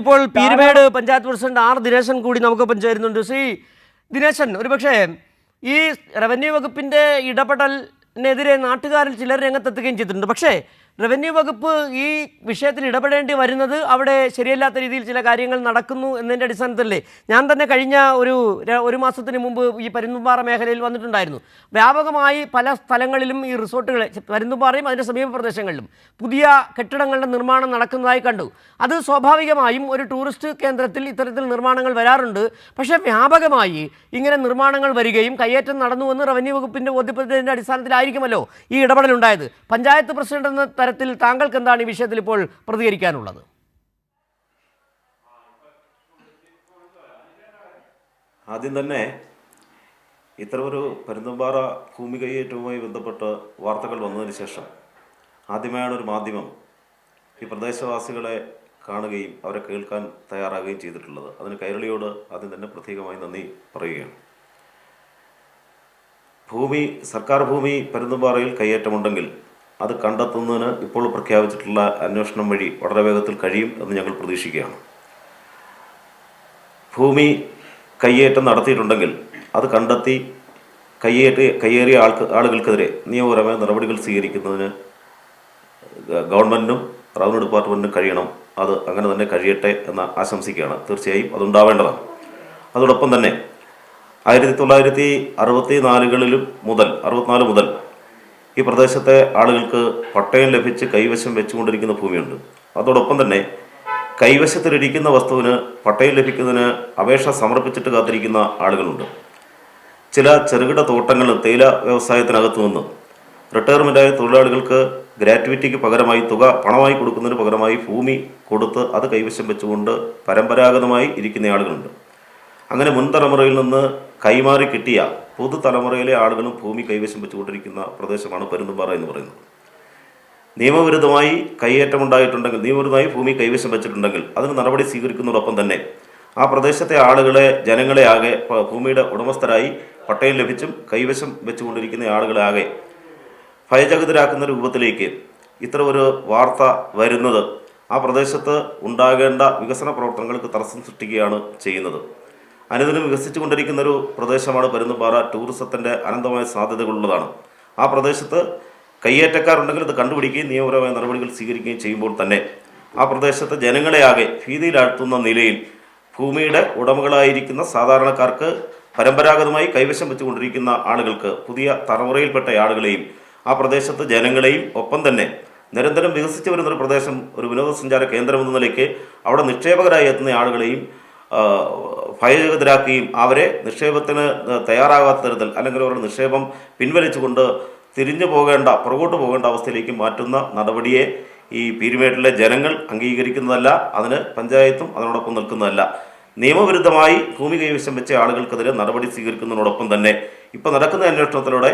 ഇപ്പോൾ Peermade panchayat president R Dineshan കൂടി നമുക്കൊപ്പം ചേരുന്നുണ്ട്. ശ്രീ ദിനേശൻ, ഒരുപക്ഷെ ഈ റവന്യൂ വകുപ്പിന്റെ ഇടപെടലിനെതിരെ നാട്ടുകാരിൽ ചിലർ രംഗത്തെത്തുകയും ചെയ്തിട്ടുണ്ട്. പക്ഷേ റവന്യൂ വകുപ്പ് ഈ വിഷയത്തിൽ ഇടപെടേണ്ടി വരുന്നത് അവിടെ ശരിയല്ലാത്ത രീതിയിൽ ചില കാര്യങ്ങൾ നടക്കുന്നു എന്നതിൻ്റെ അടിസ്ഥാനത്തിലല്ലേ? ഞാൻ തന്നെ കഴിഞ്ഞ ഒരു മാസത്തിന് മുമ്പ് ഈ പരുന്തുംപാറ മേഖലയിൽ വന്നിട്ടുണ്ടായിരുന്നു. വ്യാപകമായി പല സ്ഥലങ്ങളിലും ഈ റിസോർട്ടുകൾ, പരുന്തുംപാറയും അതിൻ്റെ സമീപ പ്രദേശങ്ങളിലും പുതിയ കെട്ടിടങ്ങളുടെ നിർമ്മാണം നടക്കുന്നതായി കണ്ടു. അത് സ്വാഭാവികമായും ഒരു ടൂറിസ്റ്റ് കേന്ദ്രത്തിൽ ഇത്തരത്തിൽ നിർമ്മാണങ്ങൾ വരാറുണ്ട്. പക്ഷേ വ്യാപകമായി ഇങ്ങനെ നിർമ്മാണങ്ങൾ വരികയും കയ്യേറ്റം നടന്നുവെന്ന് റവന്യൂ വകുപ്പിൻ്റെ ബോധ്യപ്പെട്ടതിൻ്റെ അടിസ്ഥാനത്തിലായിരിക്കുമല്ലോ ഈ ഇടപെടലുണ്ടായത്. പഞ്ചായത്ത് പ്രസിഡന്റ് എന്ന തരത്തിൽ താങ്കൾക്ക് എന്താണ് ഈ വിഷയത്തിൽ ഇപ്പോൾ പ്രതികരിക്കാനുള്ളത്? ആദ്യം തന്നെ ഇത്തരമൊരു പരുന്തുംപാറ ഭൂമി കൈയേറ്റവുമായി ബന്ധപ്പെട്ട് വാർത്തകൾ വന്നതിന് ശേഷം ആദ്യമായാണ് ഒരു മാധ്യമം ഈ പ്രദേശവാസികളെ കാണുകയും അവരെ കേൾക്കാൻ തയ്യാറാകുകയും ചെയ്തിട്ടുള്ളത്. അതിന് കൈരളിയോട് ആദ്യം തന്നെ പ്രത്യേകമായി നന്ദി പറയുകയാണ്. സർക്കാർ ഭൂമി പരുന്തുംപാറയിൽ കൈയേറ്റമുണ്ടെങ്കിൽ അത് കണ്ടെത്തുന്നതിന് ഇപ്പോൾ പ്രഖ്യാപിച്ചിട്ടുള്ള അന്വേഷണം വഴി വളരെ വേഗത്തിൽ കഴിയും എന്ന് ഞങ്ങൾ പ്രതീക്ഷിക്കുകയാണ്. ഭൂമി കയ്യേറ്റം നടത്തിയിട്ടുണ്ടെങ്കിൽ അത് കണ്ടെത്തി കയ്യേറിയ ആളുകൾക്കെതിരെ നിയമപരമായ നടപടികൾ സ്വീകരിക്കുന്നതിന് ഗവൺമെൻറ്റിനും റവന്യൂ ഡിപ്പാർട്ട്മെൻറ്റിനും കഴിയണം. അത് അങ്ങനെ തന്നെ കഴിയട്ടെ എന്ന് ആശംസിക്കുകയാണ്. തീർച്ചയായും അതുണ്ടാവേണ്ടതാണ്. അതോടൊപ്പം തന്നെ 1964 മുതൽ ഈ പ്രദേശത്തെ ആളുകൾക്ക് പട്ടയം ലഭിച്ച് കൈവശം വെച്ചുകൊണ്ടിരിക്കുന്ന ഭൂമിയുണ്ട്. അതോടൊപ്പം തന്നെ കൈവശത്തിലിരിക്കുന്ന വസ്തുവിന് പട്ടയം ലഭിക്കുന്നതിന് അപേക്ഷ സമർപ്പിച്ചിട്ട് കാത്തിരിക്കുന്ന ആളുകളുണ്ട്. ചില ചെറുകിട തോട്ടങ്ങൾ തേയില വ്യവസായത്തിനകത്തു നിന്ന് റിട്ടയർമെൻറ്റായ തൊഴിലാളികൾക്ക് ഗ്രാറ്റുവിറ്റിക്ക് പകരമായി തുക പണമായി കൊടുക്കുന്നതിന് പകരമായി ഭൂമി കൊടുത്ത് അത് കൈവശം വെച്ചുകൊണ്ട് പരമ്പരാഗതമായി ഇരിക്കുന്ന ആളുകളുണ്ട്. അങ്ങനെ മുൻ തലമുറയിൽ നിന്ന് കൈമാറി കിട്ടിയ പുതുതലമുറയിലെ ആളുകളും ഭൂമി കൈവശം വെച്ചുകൊണ്ടിരിക്കുന്ന പ്രദേശമാണ് പരുന്തുംപാറ എന്ന് പറയുന്നത്. നിയമവിരുദ്ധമായി കൈയേറ്റമുണ്ടായിട്ടുണ്ടെങ്കിൽ, നിയമവിരുദ്ധമായി ഭൂമി കൈവശം വെച്ചിട്ടുണ്ടെങ്കിൽ അതിന് നടപടി സ്വീകരിക്കുന്നതോടൊപ്പം തന്നെ ആ പ്രദേശത്തെ ജനങ്ങളെ ആകെ ഭൂമിയുടെ ഉടമസ്ഥരായി പട്ടയം ലഭിച്ചും കൈവശം വെച്ചുകൊണ്ടിരിക്കുന്ന ആളുകളെ ആകെ ഭയചകിതരാക്കുന്ന രൂപത്തിലേക്ക് ഇത്ര ഒരു വാർത്ത വരുന്നത് ആ പ്രദേശത്ത് ഉണ്ടാകേണ്ട വികസന പ്രവർത്തനങ്ങൾക്ക് തടസ്സം സൃഷ്ടിക്കുകയാണ് ചെയ്യുന്നത്. അനുദിനം വികസിച്ചു കൊണ്ടിരിക്കുന്ന ഒരു പ്രദേശമാണ് പരുന്തുംപാറ. ടൂറിസത്തിൻ്റെ അനന്തമായ സാധ്യതകളുള്ളതാണ്. ആ പ്രദേശത്ത് കയ്യേറ്റക്കാരുണ്ടെങ്കിൽ അത് കണ്ടുപിടിക്കുകയും നിയമപരമായ നടപടികൾ സ്വീകരിക്കുകയും ചെയ്യുമ്പോൾ തന്നെ ആ പ്രദേശത്തെ ജനങ്ങളെ ആകെ ഭീതിയിലാഴ്ത്തുന്ന നിലയിൽ ഭൂമിയുടെ ഉടമകളായിരിക്കുന്ന സാധാരണക്കാർക്ക് പരമ്പരാഗതമായി കൈവശം വെച്ചുകൊണ്ടിരിക്കുന്ന ആളുകൾക്ക്, പുതിയ തലമുറയിൽപ്പെട്ട ആളുകളെയും ആ പ്രദേശത്ത് ജനങ്ങളെയും ഒപ്പം തന്നെ നിരന്തരം വികസിച്ചു വരുന്നൊരു പ്രദേശം, ഒരു വിനോദസഞ്ചാര കേന്ദ്രമെന്ന നിലയ്ക്ക് അവിടെ നിക്ഷേപകരായി എത്തുന്ന ആളുകളെയും ഭയചകിതരാക്കുകയും അവരെ നിക്ഷേപത്തിന് തയ്യാറാകാത്ത തരത്തിൽ അല്ലെങ്കിൽ അവരുടെ നിക്ഷേപം പിൻവലിച്ചുകൊണ്ട് പുറകോട്ട് പോകേണ്ട അവസ്ഥയിലേക്ക് മാറ്റുന്ന നടപടിയെ ഈ പീരുമേട്ടിലെ ജനങ്ങൾ അംഗീകരിക്കുന്നതല്ല. അതിന് പഞ്ചായത്തും അതിനോടൊപ്പം നിൽക്കുന്നതല്ല. നിയമവിരുദ്ധമായി ഭൂമി കൈവശം വെച്ച ആളുകൾക്കെതിരെ നടപടി സ്വീകരിക്കുന്നതിനോടൊപ്പം തന്നെ ഇപ്പോൾ നടക്കുന്ന അന്വേഷണത്തിലൂടെ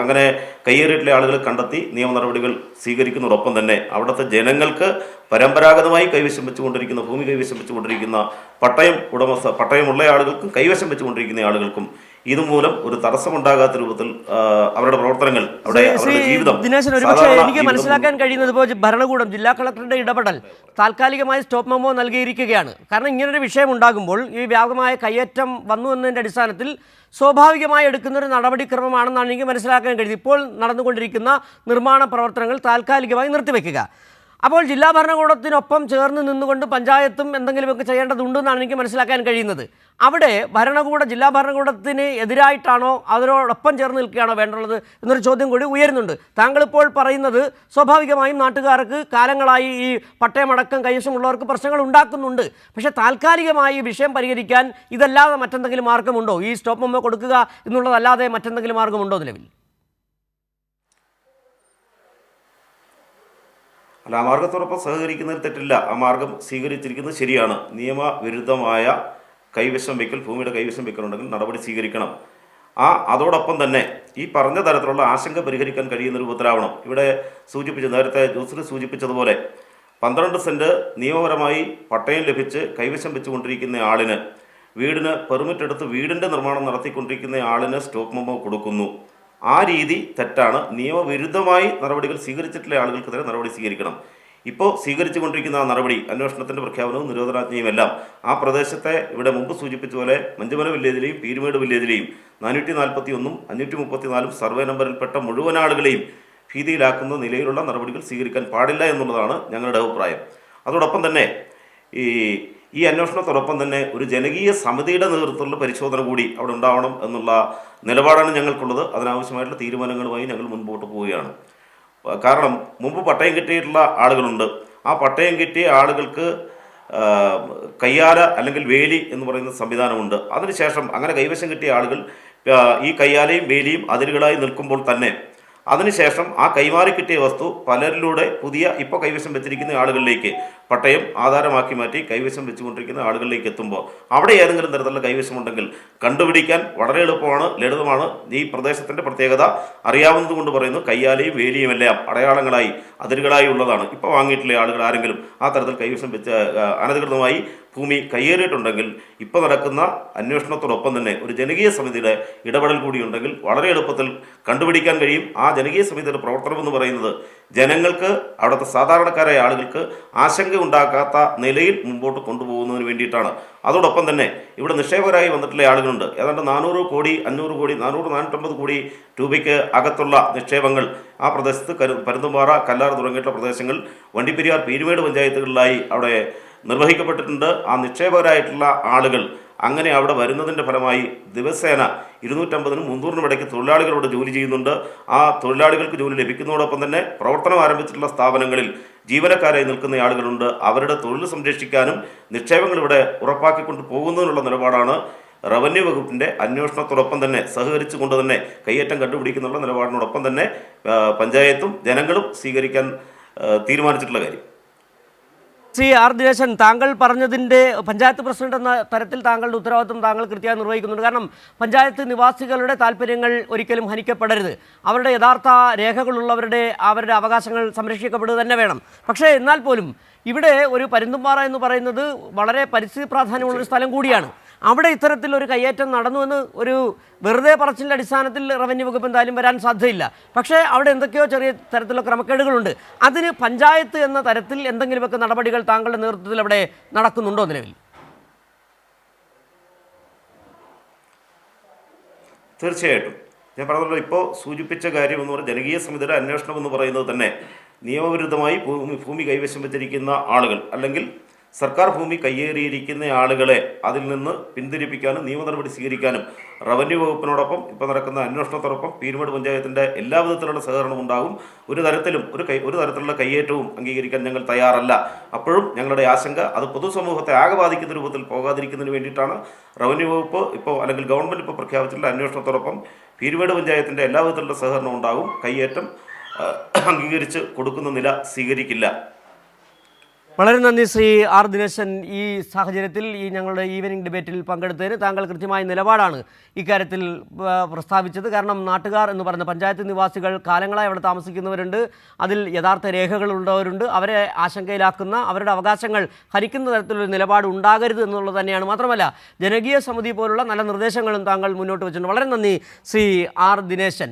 അങ്ങനെ കയ്യേറിയിട്ടുള്ള ആളുകളെ കണ്ടെത്തി നിയമ നടപടികൾ സ്വീകരിക്കുന്നതോടൊപ്പം തന്നെ അവിടുത്തെ ജനങ്ങൾക്ക് പരമ്പരാഗതമായി കൈവശം വെച്ചുകൊണ്ടിരിക്കുന്ന ഭൂമി കൈവശം വെച്ചുകൊണ്ടിരിക്കുന്ന പട്ടയമുള്ള ആളുകൾക്കും കൈവശം വെച്ചുകൊണ്ടിരിക്കുന്ന ആളുകൾക്കും ഇതുമൂലം ഒരു തടസ്സമുണ്ടാകാത്ത രൂപത്തിൽ അവരുടെ പ്രവർത്തനങ്ങൾ, അവരുടെ ജീവിതം. എനിക്ക് മനസ്സിലാക്കാൻ കഴിയുന്നത് പോലെ ഭരണകൂടം, ജില്ലാ കളക്ടറുടെ ഇടപെടൽ താൽക്കാലികമായി സ്റ്റോപ്പ് മെമ്മോ നൽകിയിരിക്കുകയാണ്. കാരണം ഇങ്ങനൊരു വിഷയം ഉണ്ടാകുമ്പോൾ ഈ വ്യാപകമായ കയ്യേറ്റം വന്നു എന്നതിൻ്റെ അടിസ്ഥാനത്തിൽ സ്വാഭാവികമായി എടുക്കുന്നൊരു നടപടിക്രമമാണെന്നാണ് എനിക്ക് മനസ്സിലാക്കാൻ കഴിയുന്നത്. ഇപ്പോൾ നടന്നുകൊണ്ടിരിക്കുന്ന നിർമ്മാണ പ്രവർത്തനങ്ങൾ താൽക്കാലികമായി നിർത്തിവെക്കുക. അപ്പോൾ ജില്ലാ ഭരണകൂടത്തിനൊപ്പം ചേർന്ന് നിന്നുകൊണ്ട് പഞ്ചായത്തും എന്തെങ്കിലുമൊക്കെ ചെയ്യേണ്ടതുണ്ടെന്നാണ് എനിക്ക് മനസ്സിലാക്കാൻ കഴിയുന്നത്. അവിടെ ജില്ലാ ഭരണകൂടത്തിന് എതിരായിട്ടാണോ അതിനോടൊപ്പം ചേർന്ന് നിൽക്കുകയാണോ വേണ്ടുള്ളത് എന്നൊരു ചോദ്യം കൂടി ഉയരുന്നുണ്ട്. താങ്കളിപ്പോൾ പറയുന്നത് സ്വാഭാവികമായും നാട്ടുകാർക്ക് കാലങ്ങളായി ഈ പട്ടയമടക്കം കൈവശമുള്ളവർക്ക് പ്രശ്നങ്ങൾ ഉണ്ടാക്കുന്നുണ്ട്. പക്ഷേ താൽക്കാലികമായി വിഷയം പരിഹരിക്കാൻ ഇതല്ലാതെ മറ്റെന്തെങ്കിലും മാർഗമുണ്ടോ? ഈ സ്റ്റോപ്പ് മെമ്മോ കൊടുക്കുക എന്നുള്ളതല്ലാതെ മറ്റെന്തെങ്കിലും മാർഗമുണ്ടോ നിലവിൽ? അല്ല, ആ മാർഗത്തോടൊപ്പം സഹകരിക്കുന്നതിൽ തെറ്റില്ല. ആ മാർഗം സ്വീകരിച്ചിരിക്കുന്നത് ശരിയാണ്. നിയമവിരുദ്ധമായ കൈവശം വയ്ക്കൽ, ഭൂമിയുടെ കൈവശം വയ്ക്കലുണ്ടെങ്കിൽ നടപടി സ്വീകരിക്കണം. അതോടൊപ്പം തന്നെ ഈ പറഞ്ഞ തരത്തിലുള്ള ആശങ്ക പരിഹരിക്കാൻ കഴിയുന്ന രൂപത്തിലാവണം. ഇവിടെ നേരത്തെ ജോസിന് സൂചിപ്പിച്ചതുപോലെ 12 സെൻറ്റ് നിയമപരമായി പട്ടയം ലഭിച്ച് കൈവശം വെച്ചുകൊണ്ടിരിക്കുന്ന ആളിന്, വീടിന് പെർമിറ്റ് എടുത്ത് വീടിൻ്റെ നിർമ്മാണം നടത്തിക്കൊണ്ടിരിക്കുന്ന ആളിന് സ്റ്റോപ്പ് മെമ്മോ കൊടുക്കുന്നു. ആ രീതി തെറ്റാണ്. നിയമവിരുദ്ധമായി നടപടികൾ സ്വീകരിച്ചിട്ടുള്ള ആളുകൾക്കെതിരെ നടപടി സ്വീകരിക്കണം. ഇപ്പോൾ സ്വീകരിച്ചുകൊണ്ടിരിക്കുന്ന ആ നടപടി, അന്വേഷണത്തിൻ്റെ പ്രഖ്യാപനവും നിരോധനാജ്ഞയും എല്ലാം ആ പ്രദേശത്തെ ഇവിടെ മുമ്പ് സൂചിപ്പിച്ച പോലെ മഞ്ചമല വില്ലേജിലെയും പീരുമേട് വില്ലേജിലെയും 441 534 സർവേ നമ്പറിൽപ്പെട്ട മുഴുവൻ ആളുകളെയും ഭീതിയിലാക്കുന്ന നിലയിലുള്ള നടപടികൾ സ്വീകരിക്കാൻ പാടില്ല എന്നുള്ളതാണ് ഞങ്ങളുടെ അഭിപ്രായം. അതോടൊപ്പം തന്നെ ഈ അന്വേഷണത്തോടൊപ്പം തന്നെ ഒരു ജനകീയ സമിതിയുടെ നേതൃത്വത്തിലുള്ള പരിശോധന കൂടി അവിടെ ഉണ്ടാവണം എന്നുള്ള നിലപാടാണ് ഞങ്ങൾക്കുള്ളത്. അതിനാവശ്യമായിട്ടുള്ള തീരുമാനങ്ങളുമായി ഞങ്ങൾ മുൻപോട്ട് പോവുകയാണ്. കാരണം മുമ്പ് പട്ടയം കിട്ടിയിട്ടുള്ള ആളുകളുണ്ട്. ആ പട്ടയം കിട്ടിയ ആളുകൾക്ക് കയ്യാല അല്ലെങ്കിൽ വേലി എന്ന് പറയുന്ന സംവിധാനമുണ്ട്. അതിനുശേഷം അങ്ങനെ കൈവശം കിട്ടിയ ആളുകൾ ഈ കയ്യാലയും വേലിയും അതിരുകളായി നിൽക്കുമ്പോൾ തന്നെ അതിനുശേഷം ആ കൈമാറി കിട്ടിയ വസ്തു പലരിലൂടെ പുതിയ ഇപ്പോൾ കൈവശം വെച്ചിരിക്കുന്ന ആളുകളിലേക്ക് പട്ടയം ആധാരമാക്കി മാറ്റി കൈവശം വെച്ചുകൊണ്ടിരിക്കുന്ന ആളുകളിലേക്ക് എത്തുമ്പോൾ അവിടെ ഏതെങ്കിലും തരത്തിലുള്ള കൈവശമുണ്ടെങ്കിൽ കണ്ടുപിടിക്കാൻ വളരെ എളുപ്പമാണ്, ലളിതമാണ്. ഈ പ്രദേശത്തിൻ്റെ പ്രത്യേകത അറിയാവുന്നതുകൊണ്ട് പറയുന്നു. കയ്യാലയും വേലിയും എല്ലാം അടയാളങ്ങളായി അതിരുകളായി ഉള്ളതാണ്. ഇപ്പോൾ വാങ്ങിയിട്ടുള്ള ആളുകൾ ആരെങ്കിലും ആ തരത്തിൽ കൈവശം വെച്ച് അനധികൃതമായി ഭൂമി കയ്യേറിയിട്ടുണ്ടെങ്കിൽ ഇപ്പോൾ നടക്കുന്ന അന്വേഷണത്തോടൊപ്പം തന്നെ ഒരു ജനകീയ സമിതിയുടെ ഇടപെടൽ കൂടിയുണ്ടെങ്കിൽ വളരെ എളുപ്പത്തിൽ കണ്ടുപിടിക്കാൻ കഴിയും. ആ ജനകീയ സമിതിയുടെ പ്രവർത്തനം എന്ന് പറയുന്നത് ജനങ്ങൾക്ക്, അവിടുത്തെ സാധാരണക്കാരായ ആളുകൾക്ക് ആശങ്ക ഉണ്ടാക്കാത്ത നിലയിൽ മുമ്പോട്ട് കൊണ്ടുപോകുന്നതിന് വേണ്ടിയിട്ടാണ്. അതോടൊപ്പം തന്നെ ഇവിടെ നിക്ഷേപകരായി വന്നിട്ടുള്ള ആളുകളുണ്ട്. ഏതാണ്ട് 400 കോടി 500 കോടി 450 കോടി രൂപയ്ക്ക് അകത്തുള്ള നിക്ഷേപങ്ങൾ ആ പ്രദേശത്ത് പരുന്തുംപാറ, കല്ലാർ തുടങ്ങിയിട്ടുള്ള പ്രദേശങ്ങൾ, വണ്ടിപ്പെരിയാർ, പീരുമേട് പഞ്ചായത്തുകളിലായി അവിടെ നിർവഹിക്കപ്പെട്ടിട്ടുണ്ട്. ആ നിക്ഷേപകരായിട്ടുള്ള ആളുകൾ അങ്ങനെ അവിടെ വരുന്നതിൻ്റെ ഫലമായി ദിവസേന 250-നും 300-നും ഇടയ്ക്ക് തൊഴിലാളികളോട് ജോലി ചെയ്യുന്നുണ്ട്. ആ തൊഴിലാളികൾക്ക് ജോലി ലഭിക്കുന്നതോടൊപ്പം തന്നെ പ്രവർത്തനം ആരംഭിച്ചിട്ടുള്ള സ്ഥാപനങ്ങളിൽ ജീവനക്കാരായി നിൽക്കുന്ന ആളുകളുണ്ട്. അവരുടെ തൊഴിൽ സംരക്ഷിക്കാനും നിക്ഷേപങ്ങൾ ഇവിടെ ഉറപ്പാക്കിക്കൊണ്ട് പോകുന്നതിനുള്ള നിലപാടാണ് റവന്യൂ വകുപ്പിൻ്റെ അന്വേഷണത്തോടൊപ്പം തന്നെ സഹകരിച്ചുകൊണ്ട് തന്നെ കയ്യേറ്റം കണ്ടുപിടിക്കുന്നുള്ള നിലപാടിനോടൊപ്പം തന്നെ പഞ്ചായത്തും ജനങ്ങളും സ്വീകരിക്കാൻ തീരുമാനിച്ചിട്ടുള്ള കാര്യം. ശ്രീ ആർ ദിനേശൻ, താങ്കൾ പറഞ്ഞതിൻ്റെ പഞ്ചായത്ത് പ്രസിഡന്റ് എന്ന തരത്തിൽ താങ്കളുടെ ഉത്തരവാദിത്വം താങ്കൾ കൃത്യമായി നിർവഹിക്കുന്നുണ്ട്. കാരണം പഞ്ചായത്ത് നിവാസികളുടെ താല്പര്യങ്ങൾ ഒരിക്കലും ഹനിക്കപ്പെടരുത്. അവരുടെ യഥാർത്ഥ രേഖകളുള്ളവരുടെ അവകാശങ്ങൾ സംരക്ഷിക്കപ്പെടുക തന്നെ വേണം. പക്ഷേ എന്നാൽ പോലും ഇവിടെ ഒരു പരുന്തുംപാറ എന്ന് പറയുന്നത് വളരെ പരിസ്ഥിതി പ്രാധാന്യമുള്ളൊരു സ്ഥലം കൂടിയാണ്. അവിടെ ഇത്തരത്തിലൊരു കയ്യേറ്റം നടന്നുവെന്ന് ഒരു വെറുതെ പറച്ചിലിൻ്റെ അടിസ്ഥാനത്തിൽ റവന്യൂ വകുപ്പ് എന്തായാലും വരാൻ സാധ്യതയില്ല. പക്ഷേ അവിടെ എന്തൊക്കെയോ ചെറിയ തരത്തിലുള്ള ക്രമക്കേടുകളുണ്ട്. അതിന് പഞ്ചായത്ത് എന്ന തരത്തിൽ എന്തെങ്കിലുമൊക്കെ നടപടികൾ താങ്കളുടെ നേതൃത്വത്തിൽ അവിടെ നടക്കുന്നുണ്ടോ നിലവിൽ? തീർച്ചയായിട്ടും ഞാൻ പറഞ്ഞല്ലോ, ഇപ്പോൾ സൂചിപ്പിച്ച കാര്യം എന്ന് പറഞ്ഞാൽ ജനകീയ സമിതിയുടെ അന്വേഷണം എന്ന് പറയുന്നത് തന്നെ നിയമവിരുദ്ധമായി ഭൂമി കൈവശം വെച്ചിരിക്കുന്ന ആളുകൾ അല്ലെങ്കിൽ സർക്കാർ ഭൂമി കയ്യേറിയിരിക്കുന്ന ആളുകളെ അതിൽ നിന്ന് പിന്തിരിപ്പിക്കാനും നിയമ നടപടി സ്വീകരിക്കാനും റവന്യൂ വകുപ്പിനോടൊപ്പം ഇപ്പോൾ നടക്കുന്ന അന്വേഷണത്തോടൊപ്പം പീരുമേട് പഞ്ചായത്തിൻ്റെ എല്ലാ വിധത്തിലുള്ള സഹകരണം ഉണ്ടാകും. ഒരു തരത്തിലുള്ള കയ്യേറ്റവും അംഗീകരിക്കാൻ ഞങ്ങൾ തയ്യാറല്ല. അപ്പോഴും ഞങ്ങളുടെ ആശങ്ക അത് പൊതുസമൂഹത്തെ ആകെ ബാധിക്കുന്ന രൂപത്തിൽ പോകാതിരിക്കുന്നതിന് വേണ്ടിയിട്ടാണ് റവന്യൂ വകുപ്പ് ഇപ്പോൾ അല്ലെങ്കിൽ ഗവൺമെൻറ് ഇപ്പോൾ പ്രഖ്യാപിച്ചിട്ടുള്ള അന്വേഷണത്തോടൊപ്പം പീരുമേട് പഞ്ചായത്തിൻ്റെ എല്ലാ വിധത്തിലുള്ള സഹകരണം ഉണ്ടാകും. കയ്യേറ്റം അംഗീകരിച്ച് കൊടുക്കുന്ന നില സ്വീകരിക്കില്ല. വളരെ നന്ദി ശ്രീ ആർ ദിനേശൻ. ഈ സാഹചര്യത്തിൽ ഞങ്ങളുടെ ഈവനിംഗ് ഡിബേറ്റിൽ പങ്കെടുത്തതിന് താങ്കൾ കൃത്യമായ നിലപാടാണ് ഇക്കാര്യത്തിൽ പ്രസ്താവിച്ചത്. കാരണം നാട്ടുകാർ എന്ന് പറയുന്ന പഞ്ചായത്ത് നിവാസികൾ കാലങ്ങളായി അവിടെ താമസിക്കുന്നവരുണ്ട്, അതിൽ യഥാർത്ഥ രേഖകളുള്ളവരുണ്ട്. അവരെ ആശങ്കയിലാക്കുന്ന, അവരുടെ അവകാശങ്ങൾ ഹരിക്കുന്ന തരത്തിലൊരു നിലപാട് ഉണ്ടാകരുത് എന്നുള്ളത് തന്നെയാണ്. മാത്രമല്ല ജനകീയ സമിതി പോലുള്ള നല്ല നിർദ്ദേശങ്ങളും താങ്കൾ മുന്നോട്ട് വെച്ചിട്ടുണ്ട്. വളരെ നന്ദി ശ്രീ ആർ ദിനേശൻ.